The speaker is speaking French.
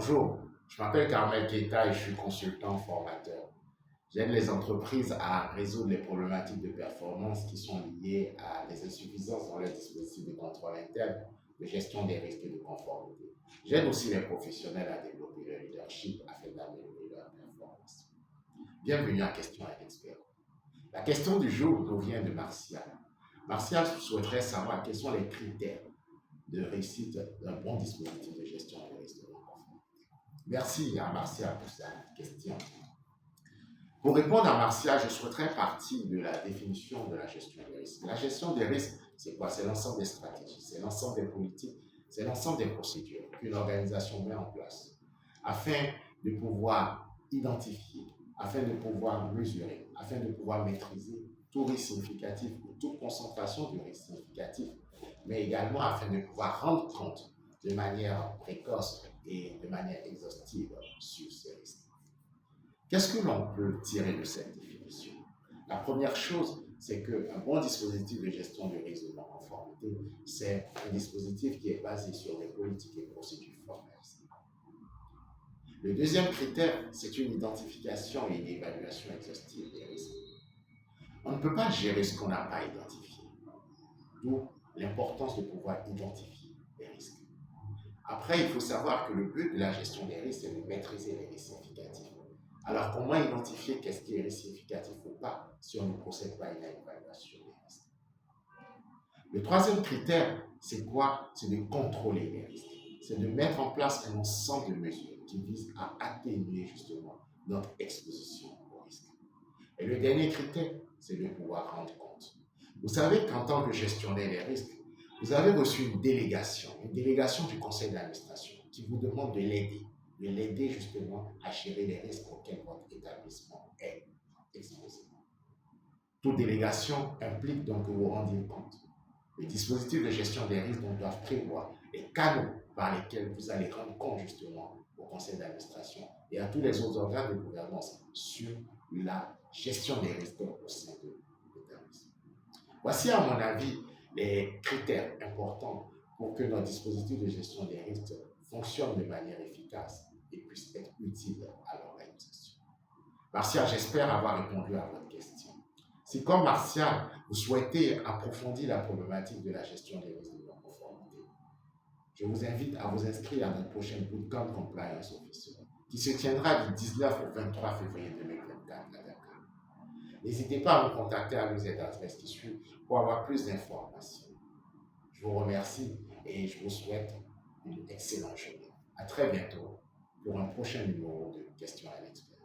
Bonjour, je m'appelle Carmel Keita et je suis consultant formateur. J'aide les entreprises à résoudre les problématiques de performance qui sont liées à des insuffisances dans leurs dispositifs de contrôle interne, de gestion des risques et de conformité. J'aide aussi les professionnels à développer leur leadership afin d'améliorer leur performance. Bienvenue à Question à l'expert. La question du jour nous vient de Martial. Martial souhaiterait savoir quels sont les critères de réussite d'un bon dispositif de gestion des risques de conformité. Merci à Martial pour sa question. Pour répondre à Martial, je souhaiterais partir de la définition de la gestion des risques. La gestion des risques, c'est quoi? C'est l'ensemble des stratégies, c'est l'ensemble des politiques, c'est l'ensemble des procédures qu'une organisation met en place afin de pouvoir identifier, afin de pouvoir mesurer, afin de pouvoir maîtriser tout risque significatif ou toute concentration de risque significatif, mais également afin de pouvoir rendre compte de manière précoce et de manière exhaustive sur ces risques. Qu'est-ce que l'on peut tirer de cette définition? La première chose, c'est qu'un bon dispositif de gestion du risque de non-conformité, c'est un dispositif qui est basé sur des politiques et procédures formelles. Le deuxième critère, c'est une identification et une évaluation exhaustive des risques. On ne peut pas gérer ce qu'on n'a pas identifié, d'où l'importance de pouvoir identifier les risques. Après, il faut savoir que le but de la gestion des risques, c'est de maîtriser les risques significatifs. Alors, comment identifier qu'est-ce qui est risque significatif ou pas si on ne procède pas à une évaluation des risques? Le troisième critère, c'est quoi? C'est de contrôler les risques. C'est de mettre en place un ensemble de mesures qui visent à atténuer justement notre exposition aux risques. Et le dernier critère, c'est de pouvoir rendre compte. Vous savez qu'en tant que gestionnaire des risques, vous avez reçu une délégation du conseil d'administration qui vous demande de l'aider justement à gérer les risques auxquels votre établissement est exposé. Toute délégation implique donc que vous rendiez compte. Les dispositifs de gestion des risques doivent prévoir les canaux par lesquels vous allez rendre compte justement au conseil d'administration et à tous les autres organes de gouvernance sur la gestion des risques au sein de l'établissement. Voici à mon avis les critères importants pour que notre dispositif de gestion des risques fonctionne de manière efficace et puisse être utile à l'organisation. Martial, j'espère avoir répondu à votre question. Si comme Martial, vous souhaitez approfondir la problématique de la gestion des risques de non-conformité, je vous invite à vous inscrire à notre prochaine Bootcamp Compliance Officer qui se tiendra du 19 au 23 février 2024 à Dakar. N'hésitez pas à me contacter à nos adresses qui suivent pour avoir plus d'informations. Je vous remercie et je vous souhaite une excellente journée. À très bientôt pour un prochain numéro de Questions à l'expert.